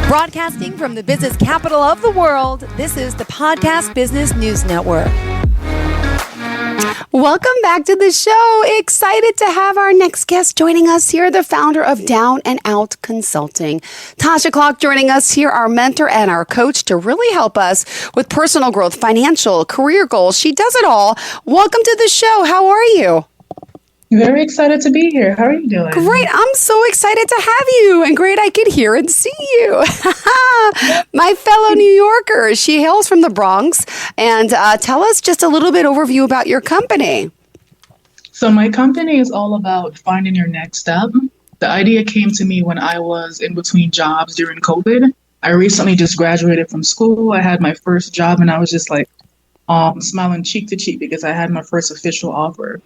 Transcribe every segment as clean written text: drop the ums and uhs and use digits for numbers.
Broadcasting from the business capital of the world, this is the Podcast Business News Network. Welcome back to the show. Excited to have our next guest joining us here, the founder of Down and Out Consulting. Taja Clarke joining us here, our mentor and our coach to really help us with personal growth, financial, career goals. She does it all. Welcome to the show. How are you? Very excited to be here. How are you doing? Great. I'm so excited to have you, and great I could hear and see you. My fellow New Yorker. She hails from the Bronx. And tell us just a little bit overview about your company. So my company is all about finding your next step. The idea came to me when I was in between jobs during COVID. I recently just graduated from school. I had my first job, and I was just like smiling cheek to cheek because I had my first official offer.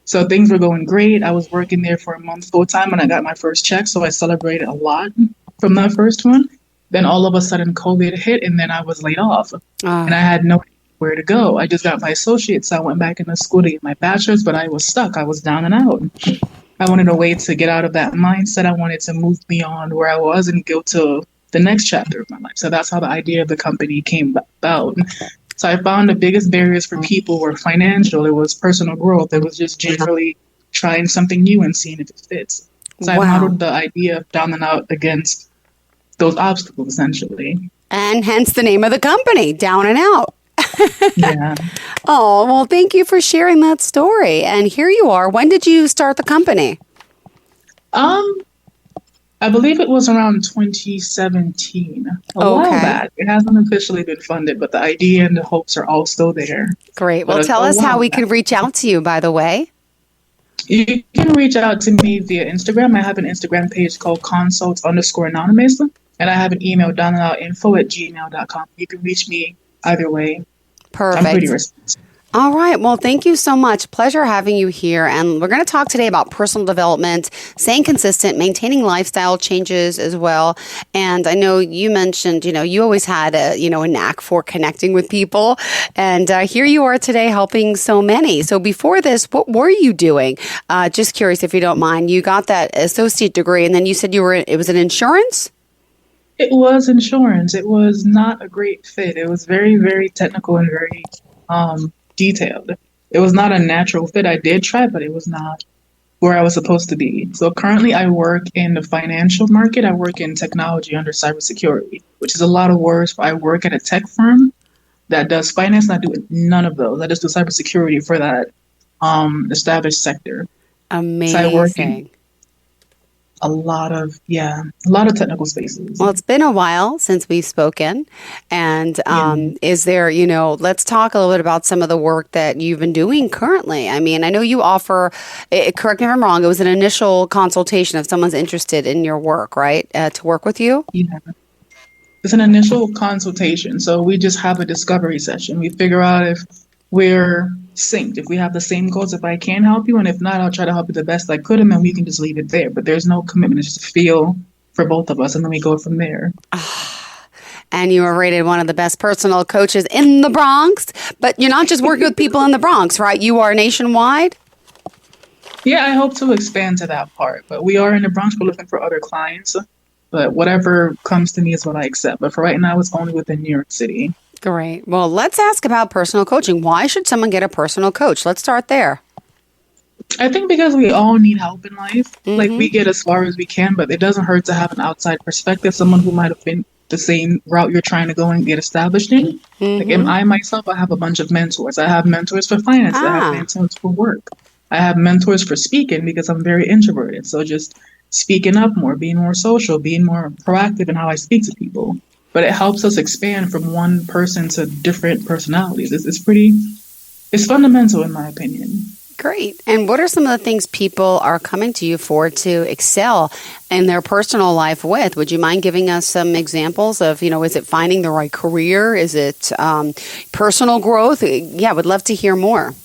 So things were going great. I was working there for a month full time and I got my first check. So I celebrated a lot from that first one. Then all of a sudden COVID hit and then I was laid off and I had nowhere to go. I just got my associates. So I went back into school to get my bachelor's, but I was stuck. I was down and out. I wanted a way to get out of that mindset. I wanted to move beyond where I was and go to the next chapter of my life. So that's how the idea of the company came about. So I found the biggest barriers for people were financial. It was personal growth. It was just generally trying something new and seeing if it fits. So I modeled the idea of Down and Out against those obstacles, essentially. And hence the name of the company, Down and Out. Yeah. Oh, well, thank you for sharing that story. And here you are. When did you start the company? I believe it was around 2017, a while back. It hasn't officially been funded, but the idea and the hopes are all still there. Great. Well, tell us how we can reach out to you, by the way. You can reach out to me via Instagram. I have an Instagram page called consults_anonymous, and I have an email, downandoutinfo@gmail.com. You can reach me either way. Perfect. I'm pretty responsive. All right. Well, thank you so much. Pleasure having you here. And we're going to talk today about personal development, staying consistent, maintaining lifestyle changes as well. And I know you mentioned, you always had a knack for connecting with people. And here you are today helping so many. So before this, what were you doing? Just curious if you don't mind. You got that associate degree and then you said it was in insurance? It was insurance. It was not a great fit. It was very, very technical and very detailed. It was not a natural fit. I did try, but it was not where I was supposed to be. So currently I work in the financial market. I work in technology under cybersecurity, which is a lot of words. I work at a tech firm that does finance, and I do none of those. I just do cybersecurity for that established sector. Amazing. So I work in a lot of technical spaces. Well, it's been a while since we've spoken. And is there, let's talk a little bit about some of the work that you've been doing currently. I mean, I know you offer, correct me if I'm wrong, it was an initial consultation if someone's interested in your work, right? To work with you? Yeah. It's an initial consultation. So we just have a discovery session. We figure out if we're synced, if we have the same goals, if I can help you, and if not, I'll try to help you the best I could, and then we can just leave it there. But there's no commitment. It's just a feel for both of us, and then we go from there. And you were rated one of the best personal coaches in the Bronx, but you're not just working with people in the Bronx, right? You are nationwide? Yeah, I hope to expand to that part, but we are in the Bronx. We're looking for other clients, but whatever comes to me is what I accept. But for right now, it's only within New York City. Great. Well, let's ask about personal coaching. Why should someone get a personal coach? Let's start there. I think because we all need help in life. Like, we get as far as we can, but it doesn't hurt to have an outside perspective, someone who might have been the same route you're trying to go and get established in. Like, I myself, I have a bunch of mentors. I have mentors for finance. I have mentors for work. I have mentors for speaking because I'm very introverted. So just speaking up more, being more social, being more proactive in how I speak to people. But it helps us expand from one person to different personalities. It's fundamental in my opinion. Great. And what are some of the things people are coming to you for to excel in their personal life with? Would you mind giving us some examples of, is it finding the right career? Is it personal growth? Yeah, would love to hear more.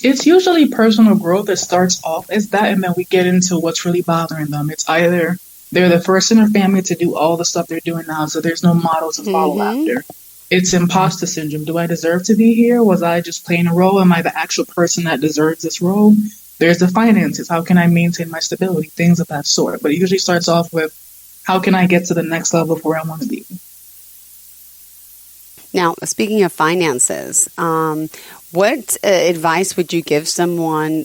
It's usually personal growth that starts off as that, and then we get into what's really bothering them. It's either they're the first in their family to do all the stuff they're doing now, so there's no model to follow after. It's imposter syndrome. Do I deserve to be here? Was I just playing a role? Am I the actual person that deserves this role? There's the finances. How can I maintain my stability? Things of that sort. But it usually starts off with, how can I get to the next level of where I want to be? Now, speaking of finances, what advice would you give someone,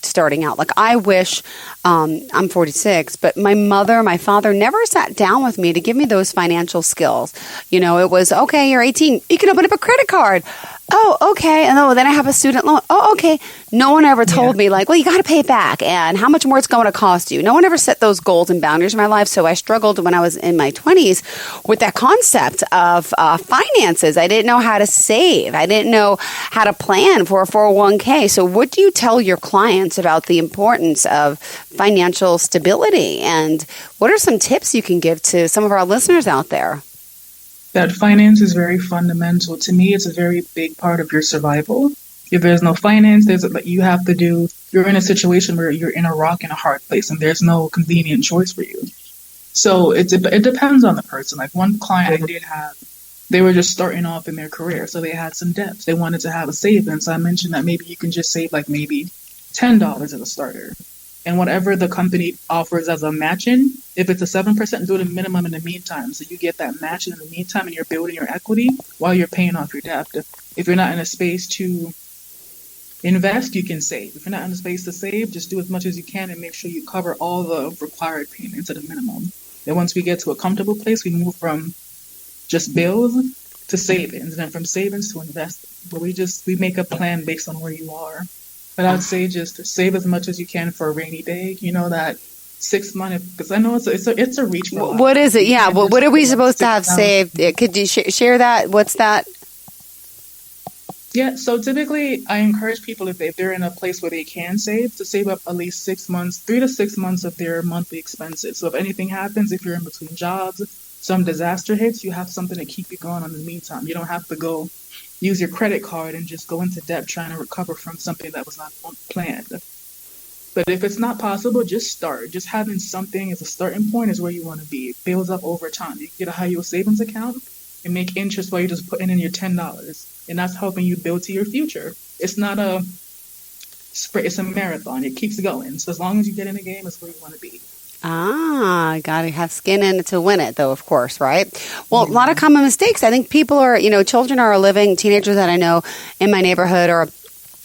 starting out? Like, I wish, I'm 46, but my father never sat down with me to give me those financial skills. It was, okay, you're 18, you can open up a credit card. Oh, okay. And then I have a student loan. Oh, okay. No one ever told me, like, well, you got to pay it back and how much more it's going to cost you. No one ever set those goals and boundaries in my life. So I struggled when I was in my 20s with that concept of finances. I didn't know how to save. I didn't know how to plan for a 401k. So what do you tell your clients about the importance of financial stability? And what are some tips you can give to some of our listeners out there? That finance is very fundamental. To me, it's a very big part of your survival. If there's no finance, you're in a situation where you're in a rock and a hard place and there's no convenient choice for you. So it depends on the person. Like one client I did have, they were just starting off in their career. So they had some debts. They wanted to have a savings. So I mentioned that maybe you can just save like maybe $10 as a starter. And whatever the company offers as a matching, if it's a 7%, do it a minimum in the meantime. So you get that matching in the meantime and you're building your equity while you're paying off your debt. If you're not in a space to invest, you can save. If you're not in a space to save, just do as much as you can and make sure you cover all the required payments at a minimum. Then once we get to a comfortable place, we move from just bills to savings, and then from savings to investing. But we make a plan based on where you are. But I would say just save as much as you can for a rainy day. That 6 months, because I know it's a reach for a lot. What is it? Yeah. What are we supposed to have saved? Could you share that? What's that? Yeah. So typically, I encourage people if they're in a place where they can save to save up at least 6 months, 3 to 6 months of their monthly expenses. So if anything happens, if you're in between jobs, some disaster hits, you have something to keep you going in the meantime. You don't have to go use your credit card and just go into debt trying to recover from something that was not planned. But if it's not possible, just start. Just having something as a starting point is where you want to be. It builds up over time. You can get a high yield savings account and make interest while you're just putting in your $10. And that's helping you build to your future. It's not a sprint, it's a marathon. It keeps going. So as long as you get in the game, it's where you want to be. Got to have skin in it to win it, though, of course, right? Well, a lot of common mistakes. I think people are, children are living, teenagers that I know in my neighborhood are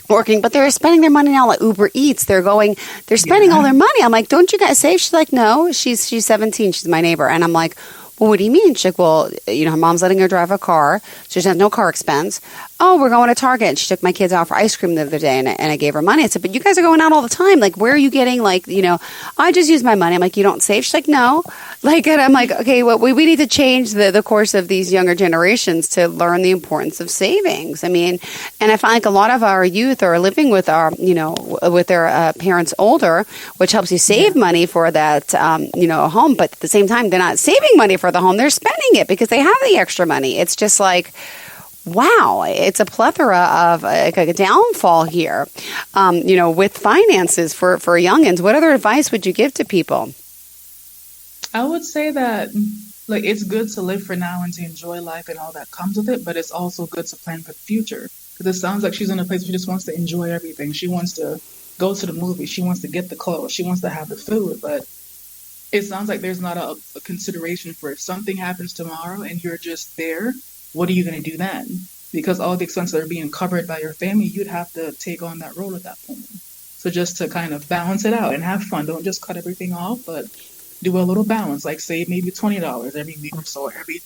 working, but they're spending their money now like Uber Eats. They're spending all their money. I'm like, don't you guys save? She's like, no, she's 17. She's my neighbor. And I'm like, well, what do you mean? She's like, well, her mom's letting her drive a car. So she has no car expense. Oh, we're going to Target. And she took my kids out for ice cream the other day, and I gave her money. I said, but you guys are going out all the time. Like, where are you getting, I just use my money. I'm like, you don't save? She's like, no. And I'm like, okay, well, we need to change the course of these younger generations to learn the importance of savings. I mean, and I find like a lot of our youth are living with with their parents older, which helps you save money for that, home. But at the same time, they're not saving money for the home. They're spending it because they have the extra money. It's just like, wow, it's a plethora of a downfall here, with finances for youngins. What other advice would you give to people? I would say that, it's good to live for now and to enjoy life and all that comes with it, but it's also good to plan for the future. Because it sounds like she's in a place where she just wants to enjoy everything. She wants to go to the movie. She wants to get the clothes. She wants to have the food. But it sounds like there's not a consideration for if something happens tomorrow and you're just there, what are you going to do then? Because all the expenses are being covered by your family, you'd have to take on that role at that point. So just to kind of balance it out and have fun. Don't just cut everything off, but do a little balance, like save maybe $20 every week or so, or every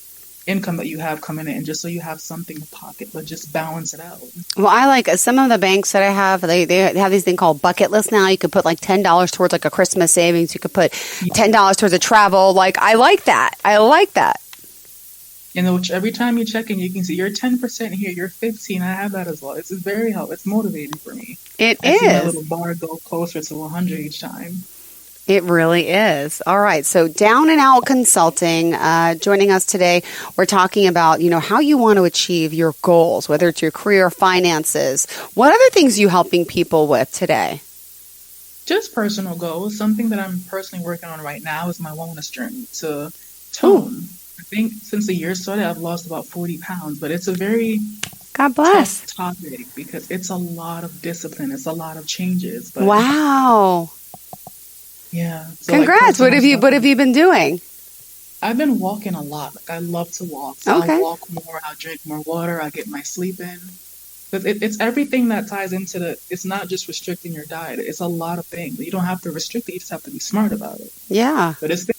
income that you have coming in, just so you have something in pocket, but just balance it out. Well, I like some of the banks that I have, they have these thing called bucket lists now. You could put like $10 towards like a Christmas savings. You could put $10 towards a travel. Like, I like that. And every time you check in, you can see you're 10% here, you're 15. I have that as well. It's very helpful. It's motivating for me. I see my little bar go closer to 100 each time. It really is. All right. So Down and Out Consulting, joining us today. We're talking about, how you want to achieve your goals, whether it's your career, finances. What other things are you helping people with today? Just personal goals. Something that I'm personally working on right now is my wellness journey to tone. I think since the year started, I've lost about 40 pounds, but it's a very God bless. tough topic because it's a lot of discipline. It's a lot of changes. But Wow. yeah. So like Congrats. What personal have you been doing? I've been walking a lot. Like I love to walk. So Okay. I'll walk more, I'll drink more water, I'll get my sleep in. But it's everything that ties into it's not just restricting your diet. It's a lot of things. You don't have to restrict it, you just have to be smart about it. Yeah. But it's been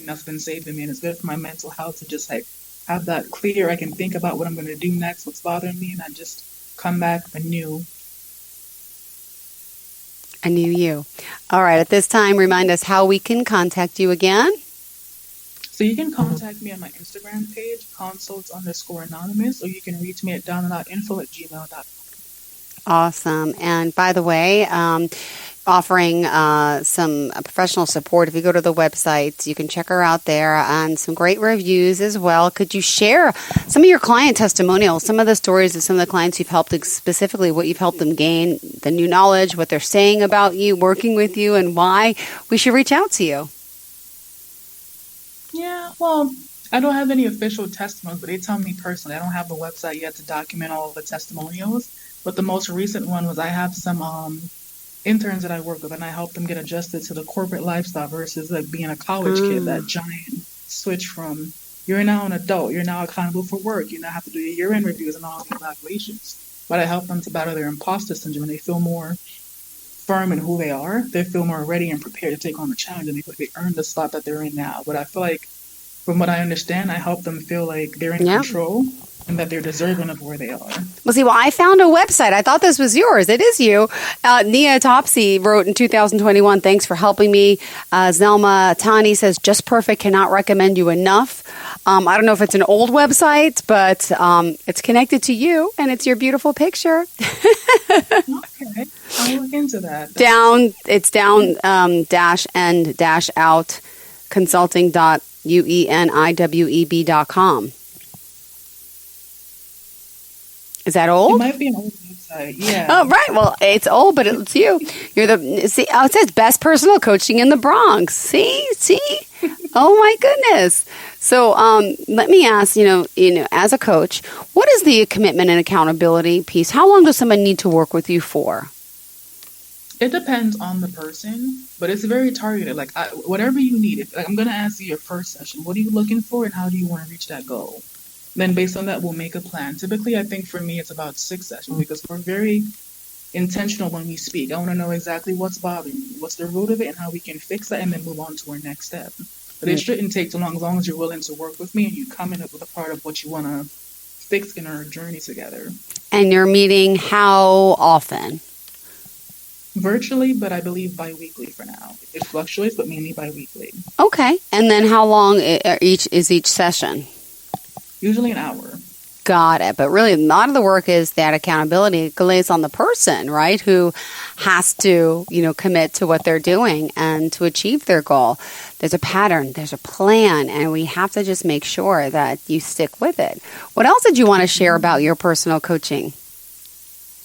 that's been saving me, and it's good for my mental health to just like have that clear. I can think about what I'm going to do next, what's bothering me, and I just come back anew. I knew you. All right. At this time, remind us how we can contact you again. So you can contact me on my Instagram page, consults_anonymous, or you can reach me at downandoutinfo@gmail.com. Awesome. And by the way, offering some professional support. If you go to the website, you can check her out there, and some great reviews as well. Could you share some of your client testimonials, some of the stories of some of the clients you've helped, specifically what you've helped them gain, the new knowledge, what they're saying about you, working with you, and why we should reach out to you? Yeah, well, I don't have any official testimonials, but they tell me personally. I don't have a website yet to document all of the testimonials, but the most recent one was I have some interns that I work with, and I help them get adjusted to the corporate lifestyle versus like being a college kid, that giant switch from you're now an adult, you're now accountable for work, you now have to do your year-end reviews and all the evaluations. But I help them to battle their imposter syndrome, and they feel more firm in who they are. They feel more ready and prepared to take on the challenge, and they earn the spot that they're in now. But I feel like, from what I understand, I help them feel like they're in control and that they're deserving of where they are. Well, see, I found a website. I thought this was yours. It is you. Nia Topsy wrote in 2021, thanks for helping me. Zelma Tani says, just perfect, cannot recommend you enough. I don't know if it's an old website, but it's connected to you, and it's your beautiful picture. Okay, I'll look into that. It's dash and dash out consulting.ueniweb.com. Is that old? It might be an old website, yeah. Oh, right. Well, it's old, but it's you. You're it says best personal coaching in the Bronx. See? Oh my goodness. So, let me ask, as a coach, what is the commitment and accountability piece? How long does someone need to work with you for? It depends on the person, but it's very targeted. Like whatever you need. I'm going to ask you your first session. What are you looking for, and how do you want to reach that goal? Then based on that, we'll make a plan. Typically, I think for me, it's about 6 sessions because we're very intentional when we speak. I want to know exactly what's bothering me, what's the root of it, and how we can fix that, and then move on to our next step. But it shouldn't take too long as you're willing to work with me and you come in with a part of what you want to fix in our journey together. And you're meeting how often? Virtually, but I believe bi-weekly for now. It fluctuates, but mainly bi-weekly. Okay. And then how long is each session? Usually an hour. Got it. But really, a lot of the work is that accountability lays on the person, right, who has to, commit to what they're doing and to achieve their goal. There's a pattern, there's a plan, and we have to just make sure that you stick with it. What else did you want to share about your personal coaching?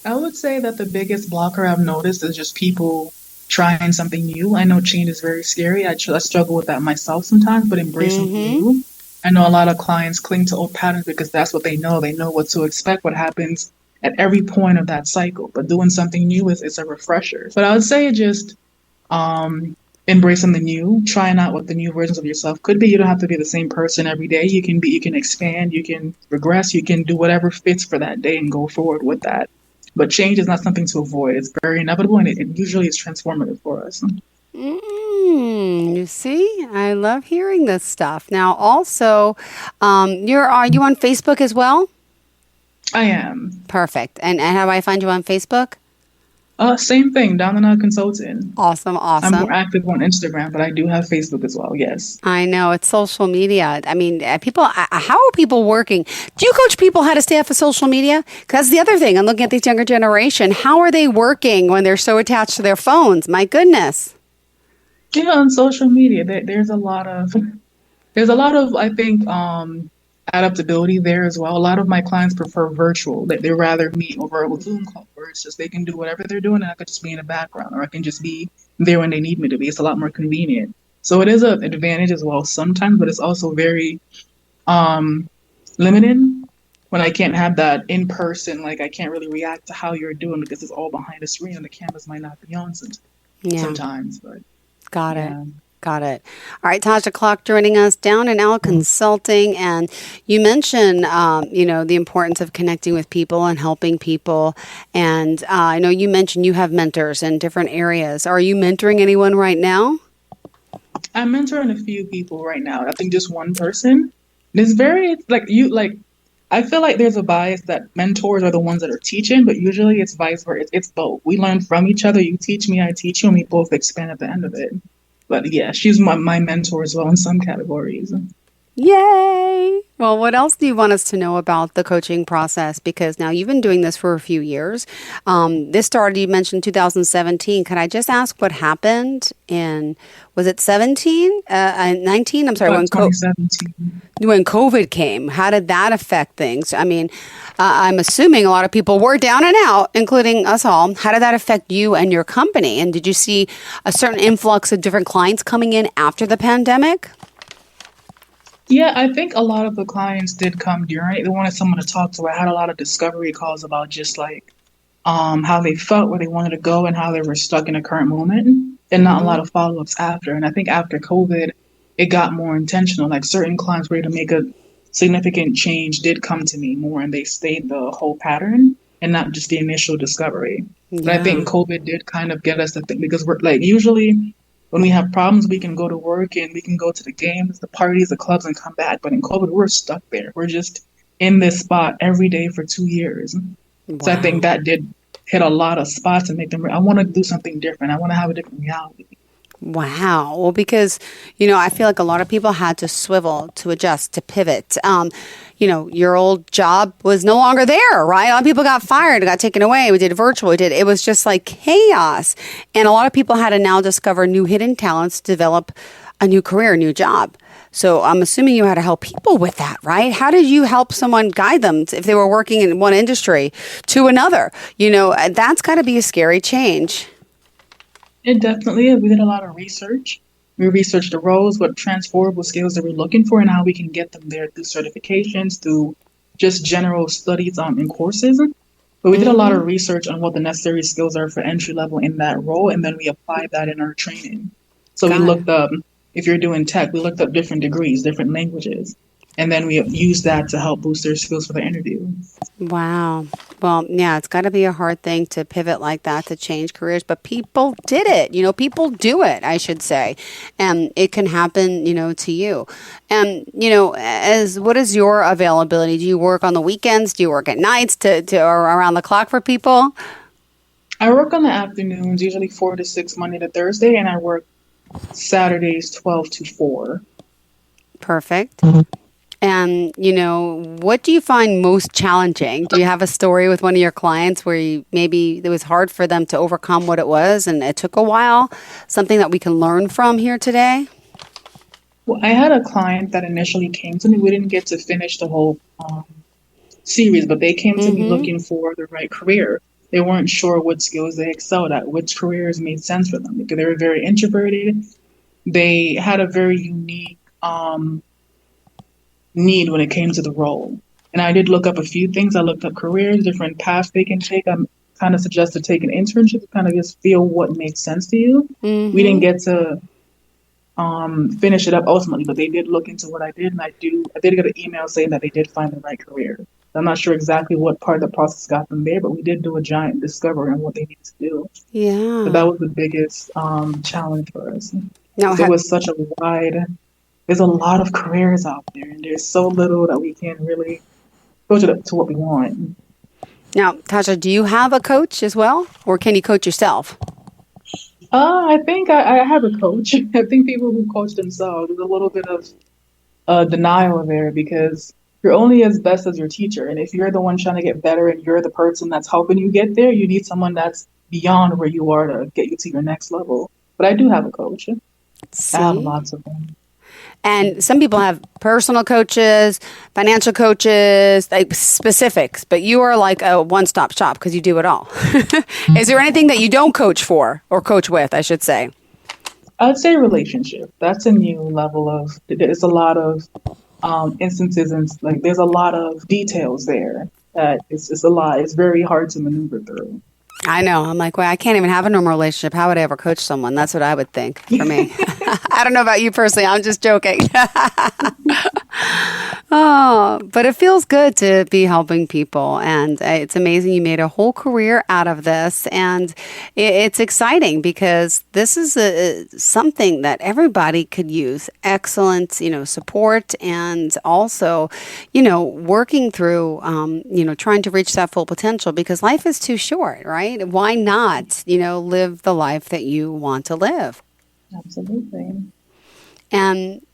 I would say that the biggest blocker I've noticed is just people trying something new. I know change is very scary. I struggle with that myself sometimes, but embracing new. I know a lot of clients cling to old patterns because that's what they know. They know what to expect, what happens at every point of that cycle. But doing something new is a refresher. But I would say just embracing the new, trying out what the new versions of yourself could be. You don't have to be the same person every day. You can expand, you can regress, you can do whatever fits for that day and go forward with that. But change is not something to avoid. It's very inevitable, and it usually is transformative for us. You see, I love hearing this stuff. Now, also, are you on Facebook as well? I am. Perfect. And how do I find you on Facebook? Same thing, Down and Out Consulting. Awesome. I'm more active on Instagram, but I do have Facebook as well, yes. I know, it's social media. I mean, people, how are people working? Do you coach people how to stay off of social media? Because that's the other thing. I'm looking at this younger generation. How are they working when they're so attached to their phones? My goodness. Yeah, on social media, there's a lot of, I think, adaptability there as well. A lot of my clients prefer virtual. They rather meet over a Zoom call where it's just they can do whatever they're doing, and I could just be in the background, or I can just be there when they need me to be. It's a lot more convenient. So it is an advantage as well sometimes, but it's also very limiting when I can't have that in person, like I can't really react to how you're doing because it's all behind a screen and the cameras might not be on sometimes. But Got it. yeah. Got it. All right, Taja Clarke joining us down and out consulting. And you mentioned, the importance of connecting with people and helping people. And I know you mentioned you have mentors in different areas. Are you mentoring anyone right now? I'm mentoring a few people right now. I think just one person. It's very I feel like there's a bias that mentors are the ones that are teaching, but usually it's vice versa. It's both. We learn from each other. You teach me, I teach you, and we both expand at the end of it. But yeah, she's my mentor as well in some categories. Yay! Well, what else do you want us to know about the coaching process? Because now you've been doing this for a few years. This started, you mentioned 2017. Can I just ask what happened was it 17? 19? I'm sorry, About 2017. When COVID came. How did that affect things? I mean, I'm assuming a lot of people were down and out, including us all. How did that affect you and your company? And did you see a certain influx of different clients coming in after the pandemic? Yeah, I think a lot of the clients did come during it. They wanted someone to talk to. I had a lot of discovery calls about just like how they felt, where they wanted to go, and how they were stuck in a current moment, and not a lot of follow-ups after. And I think after COVID, it got more intentional. Like certain clients were to make a significant change did come to me more, and they stayed the whole pattern and not just the initial discovery. Yeah. But I think COVID did kind of get us to think, because we're like usually when we have problems, we can go to work and we can go to the games, the parties, the clubs, and come back. But in COVID, we're stuck there. We're just in this spot every day for 2 years. Wow. So I think that did hit a lot of spots and make them, I want to do something different. I want to have a different reality. Wow. Well, because, I feel like a lot of people had to swivel, to adjust, to pivot. Your old job was no longer there, right? A lot of people got fired, got taken away. We did virtual. It was just like chaos. And a lot of people had to now discover new hidden talents, develop a new career, a new job. So I'm assuming you had to help people with that, right? How did you help someone guide them if they were working in one industry to another? That's got to be a scary change. It definitely is. We did a lot of research. We researched the roles, what transferable skills that we're looking for, and how we can get them there through certifications, through just general studies in courses. But we did a lot of research on what the necessary skills are for entry level in that role, and then we applied that in our training. So we looked up, if you're doing tech, we looked up different degrees, different languages, and then we used that to help boost their skills for the interview. Wow. Well, yeah, it's got to be a hard thing to pivot like that, to change careers, but people did it. People do it, I should say. And it can happen, to you. And, what is your availability? Do you work on the weekends? Do you work at nights or around the clock for people? I work on the afternoons, usually 4 to 6, Monday to Thursday, and I work Saturdays 12 to 4. Perfect. And, what do you find most challenging? Do you have a story with one of your clients where maybe it was hard for them to overcome what it was and it took a while? Something that we can learn from here today? Well, I had a client that initially came to me. We didn't get to finish the whole series, but they came to me looking for the right career. They weren't sure what skills they excelled at, which careers made sense for them, because they were very introverted. They had a very unique need when it came to the role. And I did look up a few things. I looked up careers, different paths they can take. I kind of suggested taking an internship to kind of just feel what makes sense to you. We didn't get to finish it up ultimately, but they did look into what I did, and I did get an email saying that they did find the right career. I'm not sure exactly what part of the process got them there, but we did do a giant discovery on what they need to do. Yeah. So that was the biggest challenge for us. Now, There was such a there's a lot of careers out there, and there's so little that we can really go to what we want. Now, Taja, do you have a coach as well, or can you coach yourself? I think I have a coach. I think people who coach themselves, there's a little bit of denial there, because you're only as best as your teacher. And if you're the one trying to get better and you're the person that's helping you get there, you need someone that's beyond where you are to get you to your next level. But I do have a coach. See? I have lots of them. And some people have personal coaches, financial coaches, like specifics, but you are like a one-stop shop because you do it all. Is there anything that you don't coach for, or coach with, I should say? I'd say relationship. That's a new level of, there's a lot of instances, and like there's a lot of details there that it's a lot. It's very hard to maneuver through. I know. I'm like, well, I can't even have a normal relationship. How would I ever coach someone? That's what I would think for me. I don't know about you personally. I'm just joking. Oh, but it feels good to be helping people. And it's amazing you made a whole career out of this. And it's exciting because this is something that everybody could use. Excellent, support, and also, working through, trying to reach that full potential, because life is too short, right? Why not, live the life that you want to live? Absolutely. And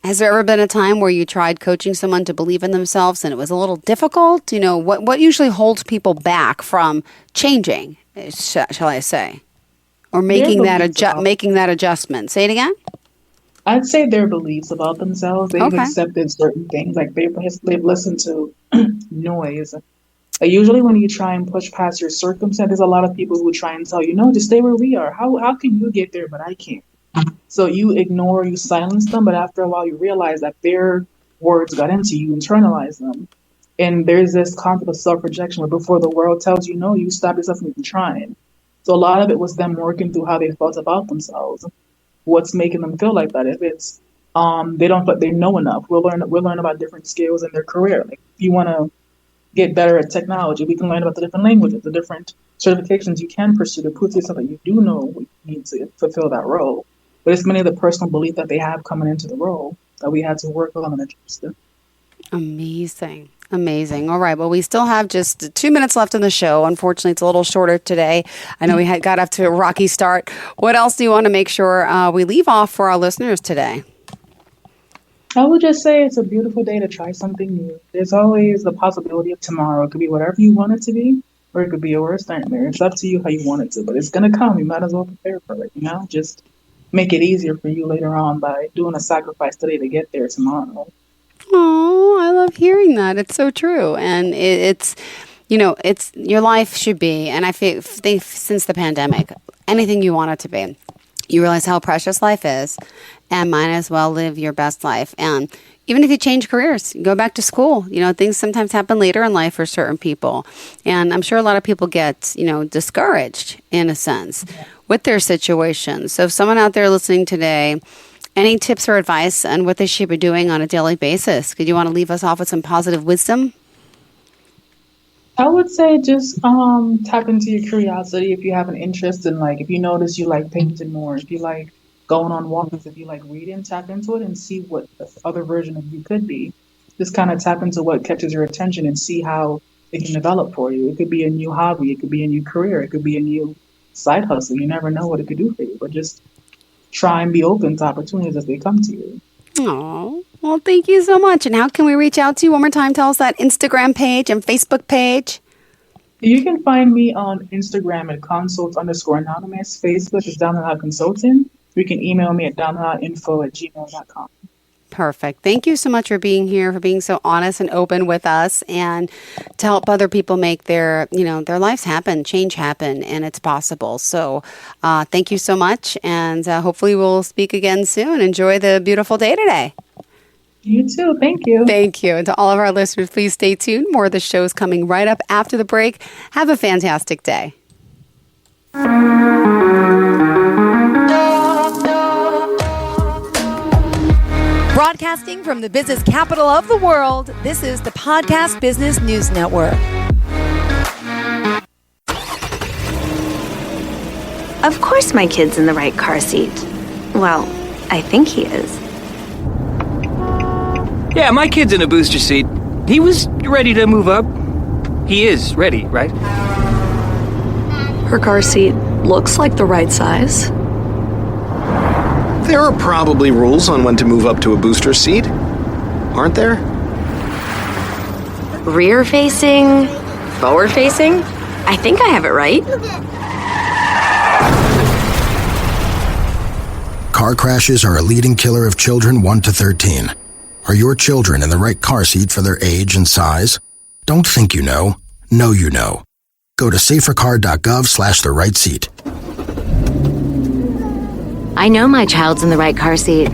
has there ever been a time where you tried coaching someone to believe in themselves and it was a little difficult? What usually holds people back from changing, shall I say, or making that adjustment? Say it again. I'd say their beliefs about themselves. They've accepted certain things, like they've listened to noise. Usually when you try and push past your circumstance, there's a lot of people who try and tell you, no, just stay where we are. How can you get there, but I can't? So you ignore, you silence them, but after a while you realize that their words got into you, internalize them. And there's this concept of self-rejection where before the world tells you no, you stop yourself from trying. So a lot of it was them working through how they felt about themselves. What's making them feel like that? If it's they don't feel like they know enough, we'll learn about different skills in their career. Like if you want to get better at technology, we can learn about the different languages, the different certifications you can pursue to prove to yourself that you do know what you need to fulfill that role. But it's many of the personal belief that they have coming into the role that we had to work on and adjust to. Amazing. All right. Well, we still have just 2 minutes left in the show. Unfortunately, it's a little shorter today. I know we got off to a rocky start. What else do you want to make sure we leave off for our listeners today? I would just say it's a beautiful day to try something new. There's always the possibility of tomorrow. It could be whatever you want it to be, or it could be your worst nightmare. It's up to you how you want it to, but it's going to come. You might as well prepare for it, Just make it easier for you later on by doing a sacrifice today to get there tomorrow. Oh, I love hearing that. It's so true. And it's your life should be, and I think since the pandemic, anything you want it to be. You realize how precious life is and might as well live your best life. And even if you change careers, you go back to school, things sometimes happen later in life for certain people. And I'm sure a lot of people get, discouraged in a sense with their situations. So if someone out there listening today, any tips or advice on what they should be doing on a daily basis? Could you want to leave us off with some positive wisdom? I would say just tap into your curiosity if you have an interest in, if you notice you like painting more, if you like going on walks, if you like reading, tap into it and see what the other version of you could be. Just kind of tap into what catches your attention and see how it can develop for you. It could be a new hobby. It could be a new career. It could be a new side hustle. You never know what it could do for you, but just try and be open to opportunities as they come to you. Oh, well, thank you so much. And how can we reach out to you? One more time, tell us that Instagram page and Facebook page. You can find me on Instagram at consult_anonymous. Facebook is Down the Line Consultant. You can email me at downthelineinfo@gmail.com. Perfect. Thank you so much for being here, for being so honest and open with us, and to help other people make their lives happen, change happen, and it's possible. So thank you so much, and hopefully we'll speak again soon. Enjoy the beautiful day today. You too. Thank you. Thank you. And to all of our listeners, please stay tuned. More of the show's coming right up after the break. Have a fantastic day. Broadcasting from the business capital of the world, this is the Podcast Business News Network. Of course my kid's in the right car seat. Well, I think he is. Yeah, my kid's in a booster seat. He was ready to move up. He is ready, right? Her car seat looks like the right size. There are probably rules on when to move up to a booster seat, aren't there? Rear facing, forward facing. I think I have it right. Car crashes are a leading killer of children 1 to 13. Are your children in the right car seat for their age and size? Don't think you know. Know you know. Go to safercar.gov/the right seat. I know my child's in the right car seat,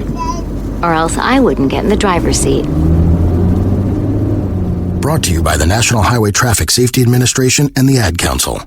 or else I wouldn't get in the driver's seat. Brought to you by the National Highway Traffic Safety Administration and the Ad Council.